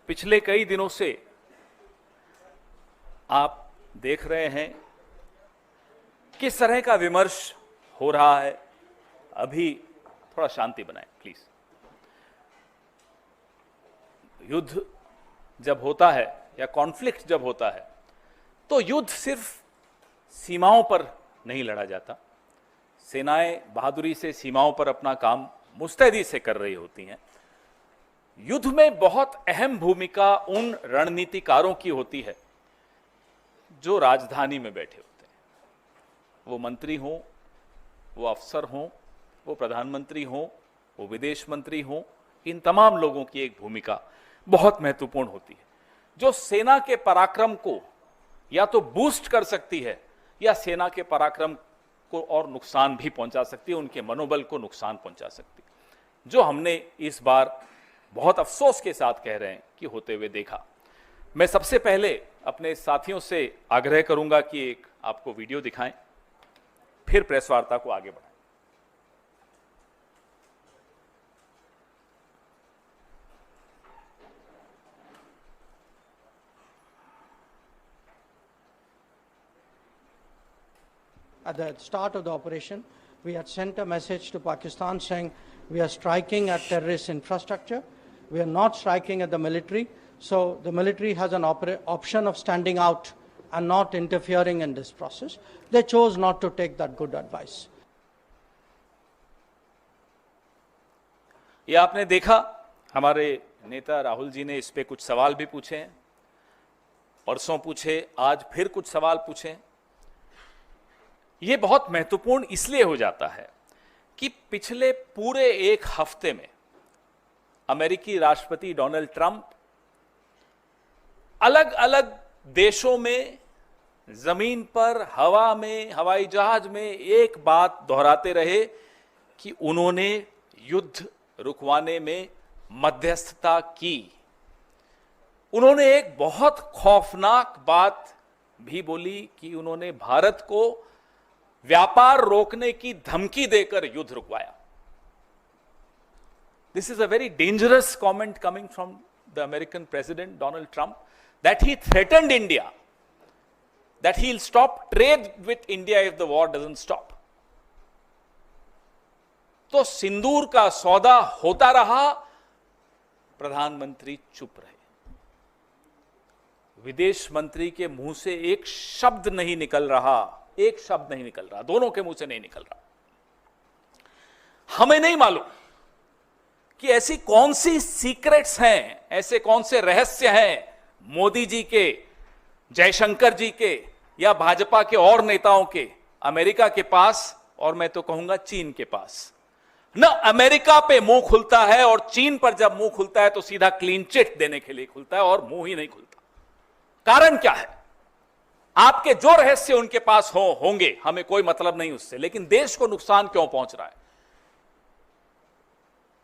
पिछले कई दिनों से आप देख रहे हैं किस तरह का विमर्श हो रहा है। अभी थोड़ा शांति बनाएं प्लीज। युद्ध जब होता है या कॉन्फ्लिक्ट जब होता है तो युद्ध सिर्फ सीमाओं पर नहीं लड़ा जाता। सेनाएं बहादुरी से सीमाओं पर अपना काम मुस्तैदी से कर रही होती हैं। युद्ध में बहुत अहम भूमिका उन रणनीतिकारों की होती है जो राजधानी में बैठे होते हैं। वो मंत्री हों, वो अफसर हों, वो प्रधानमंत्री हों, वो विदेश मंत्री हों, इन तमाम लोगों की एक भूमिका बहुत महत्वपूर्ण होती है जो सेना के पराक्रम को या तो बूस्ट कर सकती है या सेना के पराक्रम को और नुकसान भी पहुंचा सकती है, उनके मनोबल को नुकसान पहुंचा सकती है, जो हमने इस बार बहुत अफसोस के साथ कह रहे हैं कि होते हुए देखा। मैं सबसे पहले अपने साथियों से आग्रह करूंगा कि एक आपको वीडियो दिखाएं, फिर प्रेस वार्ता को आगे बढ़ाएं। At the start of the operation, we had sent a message to Pakistan saying we are striking at terrorist infrastructure. We are not striking at the military. So the military has an option of standing out and not interfering in this process. They chose not to take that good advice. ये आपने देखा, हमारे नेता राहुल जी ने इस पे कुछ सवाल भी पूछे हैं, परसों पूछे, आज फिर कुछ सवाल पूछे। ये बहुत महत्वपूर्ण इसलिए हो जाता है कि पिछले पूरे एक हफ्ते में अमेरिकी राष्ट्रपति डोनाल्ड ट्रंप अलग अलग देशों में, जमीन पर, हवा में, हवाई जहाज में एक बात दोहराते रहे कि उन्होंने युद्ध रुकवाने में मध्यस्थता की। उन्होंने एक बहुत खौफनाक बात भी बोली कि उन्होंने भारत को व्यापार रोकने की धमकी देकर युद्ध रुकवाया। This is a very dangerous comment coming from the American President Donald Trump, that he threatened India, that he'll stop trade with India if the war doesn't stop. तो सिंदूर का सौदा होता रहा, प्रधानमंत्री चुप रहे। विदेश मंत्री के मुंह से एक शब्द नहीं निकल रहा, एक शब्द नहीं निकल रहा, दोनों के मुंह से नहीं निकल रहा। हमें नहीं मालूम कि ऐसी कौन सी सीक्रेट्स हैं, ऐसे कौन से रहस्य हैं मोदी जी के, जयशंकर जी के या भाजपा के और नेताओं के, अमेरिका के पास और मैं तो कहूंगा चीन के पास। न अमेरिका पे मुंह खुलता है और चीन पर जब मुंह खुलता है तो सीधा क्लीन चिट देने के लिए खुलता है और मुंह ही नहीं खुलता। कारण क्या है? आपके जो रहस्य उनके पास होंगे, हमें कोई मतलब नहीं उससे, लेकिन देश को नुकसान क्यों पहुंच रहा है?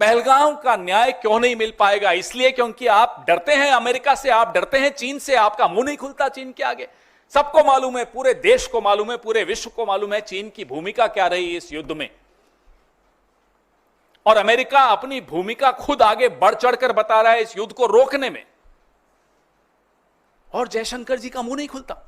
पहलगाम का न्याय क्यों नहीं मिल पाएगा? इसलिए क्योंकि आप डरते हैं अमेरिका से, आप डरते हैं चीन से, आपका मुंह नहीं खुलता चीन के आगे। सबको मालूम है, पूरे देश को मालूम है, पूरे विश्व को मालूम है चीन की भूमिका क्या रही इस युद्ध में। और अमेरिका अपनी भूमिका खुद आगे बढ़ चढ़कर बता रहा है इस युद्ध को रोकने में, और जयशंकर जी का मुंह नहीं खुलता।